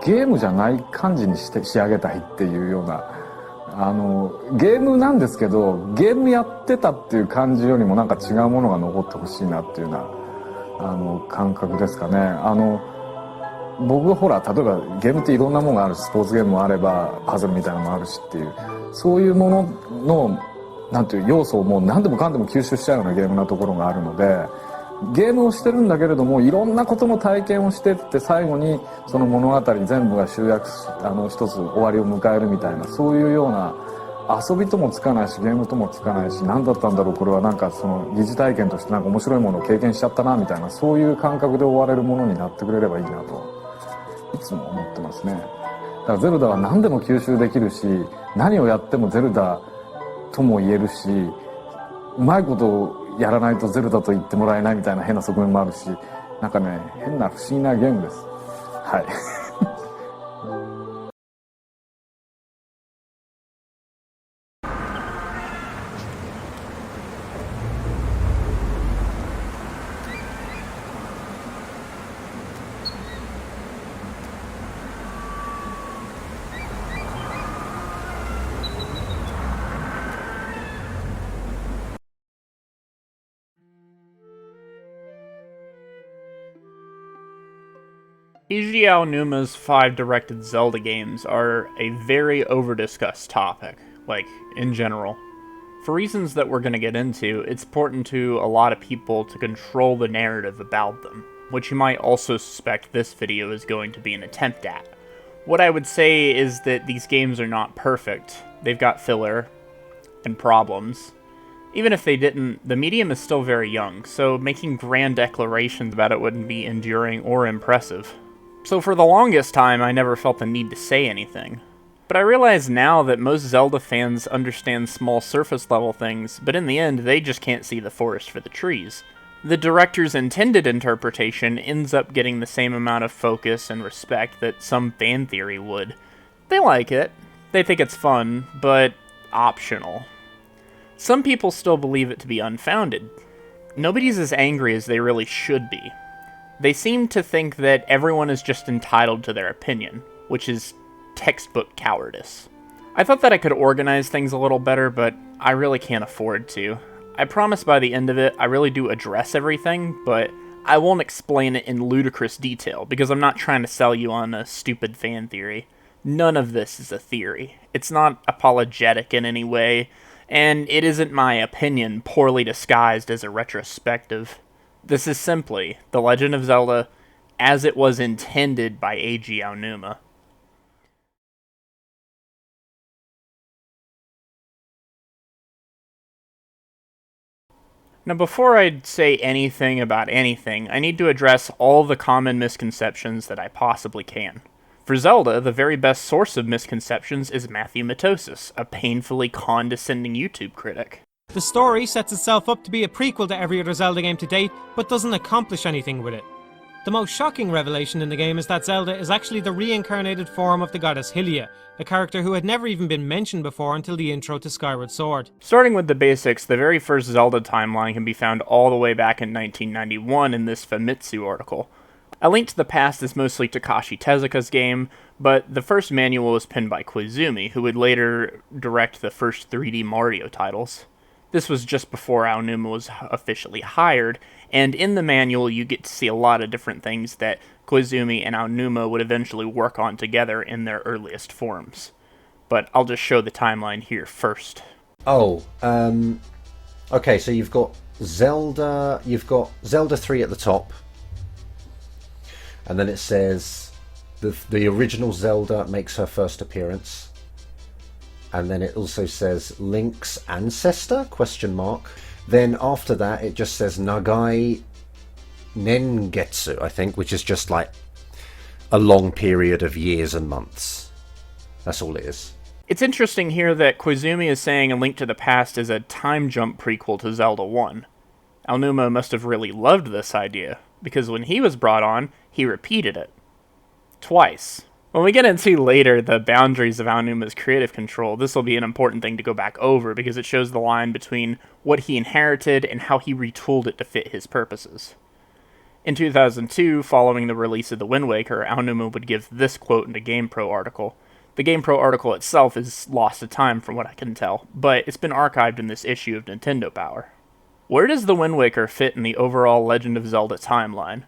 ゲームじゃない感じにして仕上げたいっていうような、ゲームなんですけど、ゲームやってたっていう感じよりもなんか違うものが残ってほしいなっていうような、感覚ですかね。僕ほら、例えばゲームっていろんなものがあるし、スポーツゲームもあれば、パズルみたいなのもあるしっていう、そういうものの、なんていう要素をもう何でもかんでも吸収しちゃうようなゲームなところがあるので、ゲームをしてるんだけれども、いろんなことの体験をしてって最後にその物語全部が集約し、一つ終わりを迎えるみたいな、そういうような遊びともつかないしゲームともつかないし、何だったんだろうこれは、なんかその疑似体験としてなんか面白いものを経験しちゃったなみたいな、そういう感覚で終われるものになってくれればいいなといつも思ってますね。だからゼルダは何でも吸収できるし、何をやってもゼルダとも言えるし、うまいことをやらないとゼルダと言ってもらえないみたいな変な側面もあるし、なんかね、変な不思議なゲームです。はい。Eiji Aonuma's 5 directed Zelda games are a very over-discussed topic, like, in general. For reasons that we're going to get into, it's important to a lot of people to control the narrative about them, which you might also suspect this video is going to be an attempt at. What I would say is that these games are not perfect. They've got filler and problems. Even if they didn't, the medium is still very young, so making grand declarations about it wouldn't be enduring or impressive. So for the longest time, I never felt the need to say anything. But I realize now that most Zelda fans understand small surface level things, but in the end, they just can't see the forest for the trees. The director's intended interpretation ends up getting the same amount of focus and respect that some fan theory would. They like it, they think it's fun, but optional. Some people still believe it to be unfounded. Nobody's as angry as they really should be. They seem to think that everyone is just entitled to their opinion, which is textbook cowardice. I thought that I could organize things a little better, but I really can't afford to. I promise by the end of it, I really do address everything, but I won't explain it in ludicrous detail, because I'm not trying to sell you on a stupid fan theory. None of this is a theory. It's not apologetic in any way, and it isn't my opinion poorly disguised as a retrospective. This is simply The Legend of Zelda as it was intended by Eiji Aonuma. Now, before I say anything about anything, I need to address all the common misconceptions that I possibly can. For Zelda, the very best source of misconceptions is Matthew Matosis, a painfully condescending YouTube critic. The story sets itself up to be a prequel to every other Zelda game to date, but doesn't accomplish anything with it. The most shocking revelation in the game is that Zelda is actually the reincarnated form of the goddess Hylia, a character who had never even been mentioned before until the intro to Skyward Sword. Starting with the basics, the very first Zelda timeline can be found all the way back in 1991 in this Famitsu article. A Link to the Past is mostly Takashi Tezuka's game, but the first manual was penned by Koizumi, who would later direct the first 3D Mario titles. This was just before Aonuma was officially hired, and in the manual you get to see a lot of different things that Koizumi and Aonuma would eventually work on together in their earliest forms. But I'll just show the timeline here first. Okay, so you've got Zelda 3 at the top, and then it says the original Zelda makes her first appearance. And then it also says Link's ancestor, ? Then after that, it just says Nagai Nengetsu, I think, which is just like a long period of years and months. That's all it is. It's interesting here that Koizumi is saying A Link to the Past is a time jump prequel to Zelda 1. Aonuma must have really loved this idea, because when he was brought on, he repeated it. Twice. When we get into later the boundaries of Aonuma's creative control, this will be an important thing to go back over because it shows the line between what he inherited and how he retooled it to fit his purposes. In 2002, following the release of The Wind Waker, Aonuma would give this quote in a GamePro article. The GamePro article itself is lost to time from what I can tell, but it's been archived in this issue of Nintendo Power. Where does The Wind Waker fit in the overall Legend of Zelda timeline?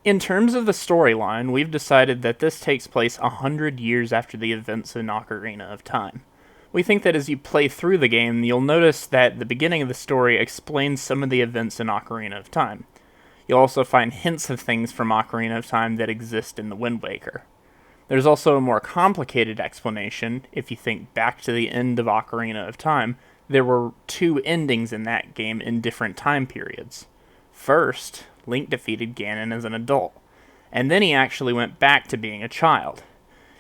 In terms of the storyline, we've decided that this takes place 100 years after the events in Ocarina of Time. We think that as you play through the game, you'll notice that the beginning of the story explains some of the events in Ocarina of Time. You'll also find hints of things from Ocarina of Time that exist in The Wind Waker. There's also a more complicated explanation. If you think back to the end of Ocarina of Time, there were 2 endings in that game in different time periods. First, Link defeated Ganon as an adult, and then he actually went back to being a child.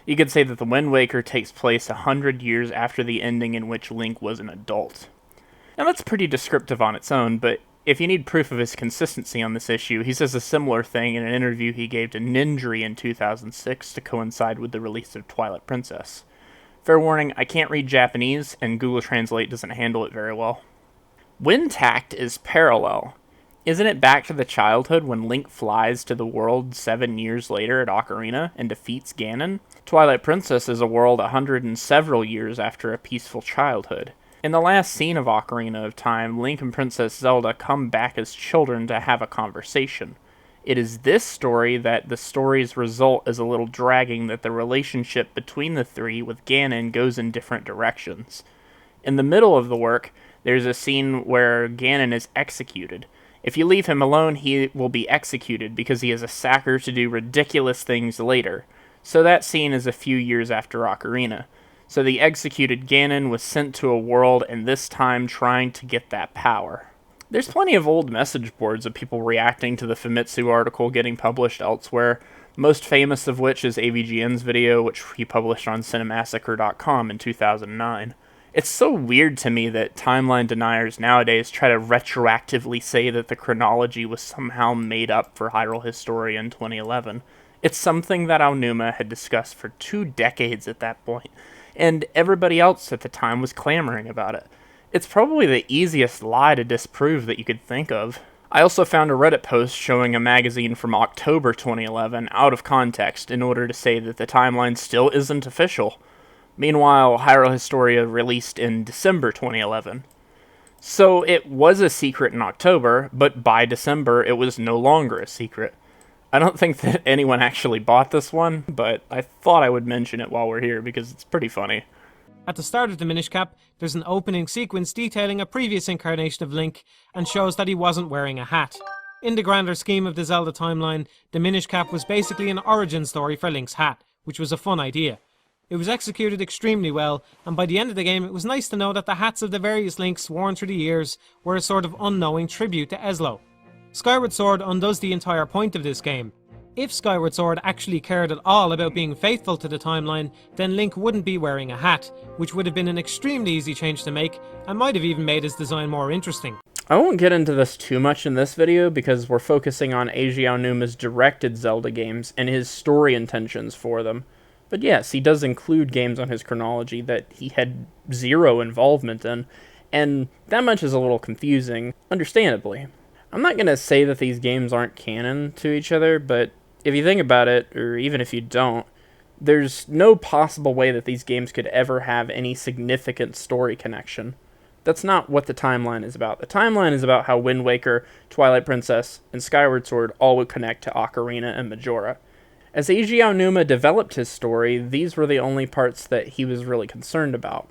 You could say that The Wind Waker takes place 100 years after the ending in which Link was an adult. Now that's pretty descriptive on its own, but if you need proof of his consistency on this issue, he says a similar thing in an interview he gave to Nindry in 2006 to coincide with the release of Twilight Princess. Fair warning, I can't read Japanese, and Google Translate doesn't handle it very well. Windtact is parallel. Isn't it back to the childhood when Link flies to the world 7 years later at Ocarina and defeats Ganon? Twilight Princess is a world 100 and several years after a peaceful childhood. In the last scene of Ocarina of Time, Link and Princess Zelda come back as children to have a conversation. It is this story that the story's result is a little dragging that the relationship between the three with Ganon goes in different directions. In the middle of the work, there's a scene where Ganon is executed. If you leave him alone, he will be executed because he is a sacker to do ridiculous things later. So that scene is a few years after Ocarina. So the executed Ganon was sent to a world, and this time trying to get that power. There's plenty of old message boards of people reacting to the Famitsu article getting published elsewhere, most famous of which is AVGN's video, which he published on Cinemassacre.com in 2009. It's so weird to me that timeline deniers nowadays try to retroactively say that the chronology was somehow made up for Hyrule Historia in 2011. It's something that Aonuma had discussed for 2 decades at that point, and everybody else at the time was clamoring about it. It's probably the easiest lie to disprove that you could think of. I also found a Reddit post showing a magazine from October 2011 out of context in order to say that the timeline still isn't official. Meanwhile, Hyrule Historia released in December 2011. So it was a secret in October, but by December it was no longer a secret. I don't think that anyone actually bought this one, but I thought I would mention it while we're here because it's pretty funny. At the start of the Minish Cap, there's an opening sequence detailing a previous incarnation of Link and shows that he wasn't wearing a hat. In the grander scheme of the Zelda timeline, the Minish Cap was basically an origin story for Link's hat, which was a fun idea. It was executed extremely well, and by the end of the game it was nice to know that the hats of the various Links worn through the years were a sort of unknowing tribute to Eslo. Skyward Sword undoes the entire point of this game. If Skyward Sword actually cared at all about being faithful to the timeline, then Link wouldn't be wearing a hat, which would have been an extremely easy change to make, and might have even made his design more interesting. I won't get into this too much in this video because we're focusing on Eiji Aonuma's directed Zelda games and his story intentions for them. But yes, he does include games on his chronology that he had zero involvement in, and that much is a little confusing, understandably. I'm not going to say that these games aren't canon to each other, but if you think about it, or even if you don't, there's no possible way that these games could ever have any significant story connection. That's not what the timeline is about. The timeline is about how Wind Waker, Twilight Princess, and Skyward Sword all would connect to Ocarina and Majora. As Eiji Aonuma developed his story, these were the only parts that he was really concerned about.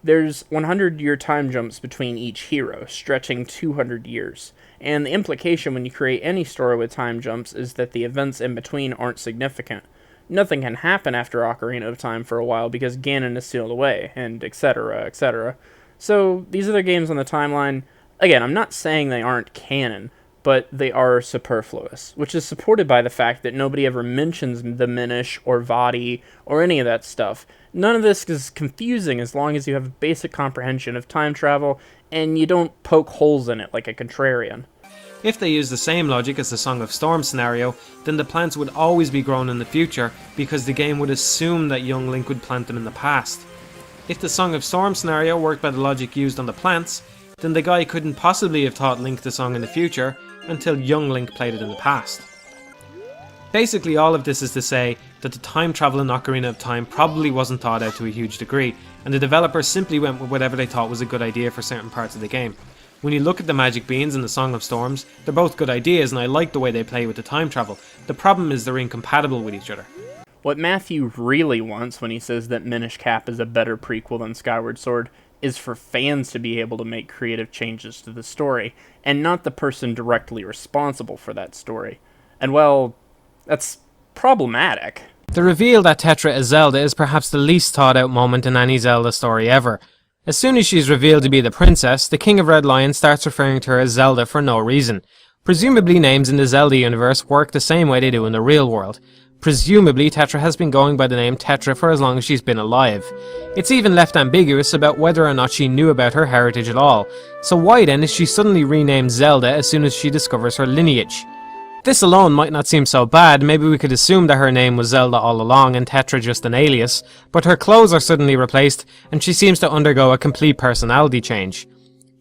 There's 100-year time jumps between each hero, stretching 200 years, and the implication when you create any story with time jumps is that the events in between aren't significant. Nothing can happen after Ocarina of Time for a while because Ganon is sealed away, and etc., etc. So, these other games on the timeline, again, I'm not saying they aren't canon, but they are superfluous, which is supported by the fact that nobody ever mentions the Minish or Vadi or any of that stuff. None of this is confusing as long as you have a basic comprehension of time travel and you don't poke holes in it like a contrarian. If they use the same logic as the Song of Storm scenario, then the plants would always be grown in the future because the game would assume that young Link would plant them in the past. If the Song of Storm scenario worked by the logic used on the plants, then the guy couldn't possibly have taught Link the song in the future until young Link played it in the past. Basically all of this is to say that the time travel in Ocarina of Time probably wasn't thought out to a huge degree, and the developers simply went with whatever they thought was a good idea for certain parts of the game. When you look at the Magic Beans and the Song of Storms, they're both good ideas and I like the way they play with the time travel. The problem is they're incompatible with each other. What Matthew really wants when he says that Minish Cap is a better prequel than Skyward Sword is for fans to be able to make creative changes to the story, and not the person directly responsible for that story. And well, that's problematic. The reveal that Tetra is Zelda is perhaps the least thought out moment in any Zelda story ever. As soon as she's revealed to be the princess, the King of Red Lion starts referring to her as Zelda for no reason. Presumably names in the Zelda universe work the same way they do in the real world. Presumably Tetra has been going by the name Tetra for as long as she's been alive. It's even left ambiguous about whether or not she knew about her heritage at all, so why then is she suddenly renamed Zelda as soon as she discovers her lineage? This alone might not seem so bad, maybe we could assume that her name was Zelda all along and Tetra just an alias, but her clothes are suddenly replaced and she seems to undergo a complete personality change.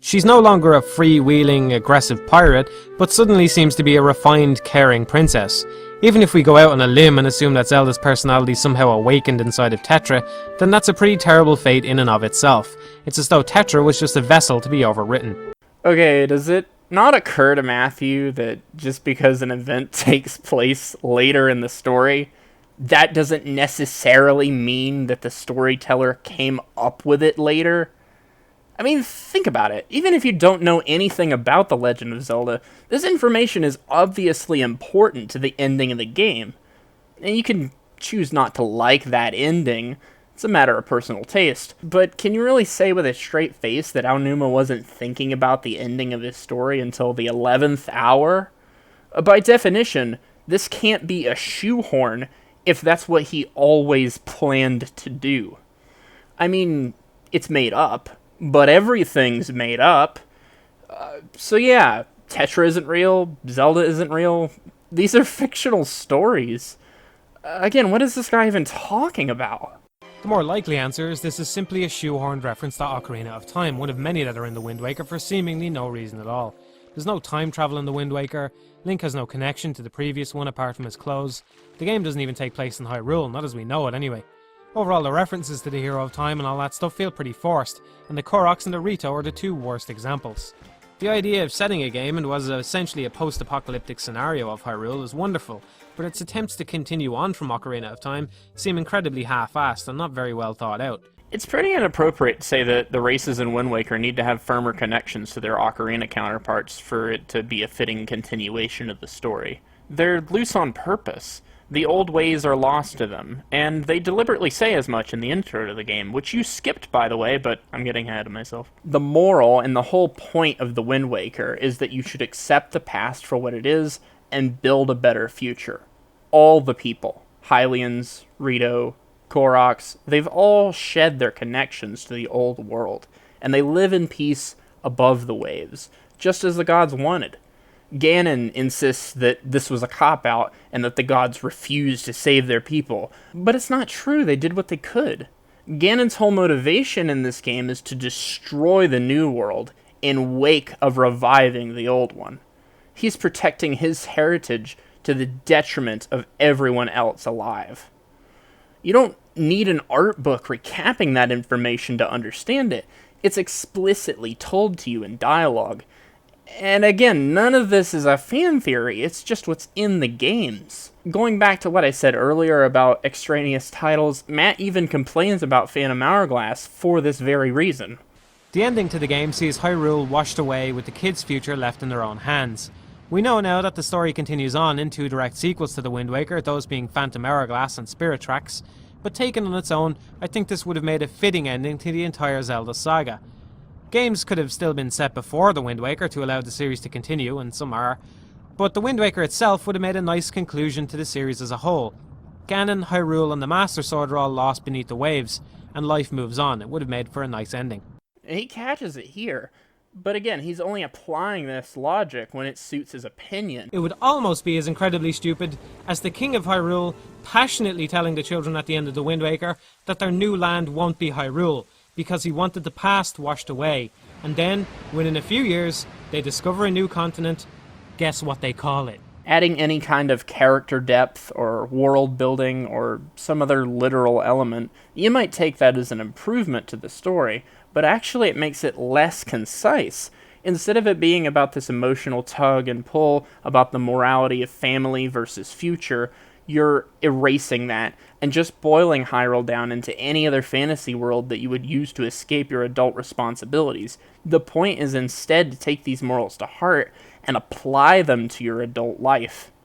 She's no longer a freewheeling, aggressive pirate, but suddenly seems to be a refined, caring princess. Even if we go out on a limb and assume that Zelda's personality somehow awakened inside of Tetra, then that's a pretty terrible fate in and of itself. It's as though Tetra was just a vessel to be overwritten. Okay, does it not occur to Matthew that just because an event takes place later in the story, that doesn't necessarily mean that the storyteller came up with it later? I mean, think about it. Even if you don't know anything about The Legend of Zelda, this information is obviously important to the ending of the game. And you can choose not to like that ending. It's a matter of personal taste. But can you really say with a straight face that Aonuma wasn't thinking about the ending of his story until the 11th hour? By definition, this can't be a shoehorn if that's what he always planned to do. I mean, it's made up, but everything's made up. So yeah, Tetra isn't real, Zelda isn't real. These are fictional stories. Again, what is this guy even talking about? The more likely answer is this is simply a shoehorned reference to Ocarina of Time, one of many that are in the Wind Waker for seemingly no reason at all. There's no time travel in the Wind Waker, Link has no connection to the previous one apart from his clothes, the game doesn't even take place in Hyrule, not as we know it anyway. Overall, the references to the Hero of Time and all that stuff feel pretty forced, and the Koroks and the Rito are the two worst examples. The idea of setting a game and was essentially a post-apocalyptic scenario of Hyrule is wonderful, but its attempts to continue on from Ocarina of Time seem incredibly half-assed and not very well thought out. It's pretty inappropriate to say that the races in Wind Waker need to have firmer connections to their Ocarina counterparts for it to be a fitting continuation of the story. They're loose on purpose. The old ways are lost to them, and they deliberately say as much in the intro to the game, which you skipped, by the way, but I'm getting ahead of myself. The moral and the whole point of the Wind Waker is that you should accept the past for what it is and build a better future. All the people, Hylians, Rito, Koroks, they've all shed their connections to the old world, and they live in peace above the waves, just as the gods wanted. Ganon insists that this was a cop-out and that the gods refused to save their people, but it's not true, they did what they could. Ganon's whole motivation in this game is to destroy the new world in wake of reviving the old one. He's protecting his heritage to the detriment of everyone else alive. You don't need an art book recapping that information to understand it. It's explicitly told to you in dialogue. And again, none of this is a fan theory, it's just what's in the games. Going back to what I said earlier about extraneous titles, Matt even complains about Phantom Hourglass for this very reason. The ending to the game sees Hyrule washed away with the kids' future left in their own hands. We know now that the story continues on in two direct sequels to the Wind Waker, those being Phantom Hourglass and Spirit Tracks, but taken on its own, I think this would have made a fitting ending to the entire Zelda saga. Games could have still been set before the Wind Waker to allow the series to continue, and some are, but the Wind Waker itself would have made a nice conclusion to the series as a whole. Ganon, Hyrule and the Master Sword are all lost beneath the waves, and life moves on. It would have made for a nice ending. He catches it here, but again, he's only applying this logic when it suits his opinion. It would almost be as incredibly stupid as the King of Hyrule passionately telling the children at the end of the Wind Waker that their new land won't be Hyrule, because he wanted the past washed away, and then, within a few years, they discover a new continent, Guess what they call it? Adding any kind of character depth or world building or some other literal element, you might take that as an improvement to the story, but actually it makes it less concise. Instead of it being about this emotional tug and pull about the morality of family versus future, you're erasing that and just boiling Hyrule down into any other fantasy world that you would use to escape your adult responsibilities. The point is instead to take these morals to heart and apply them to your adult life.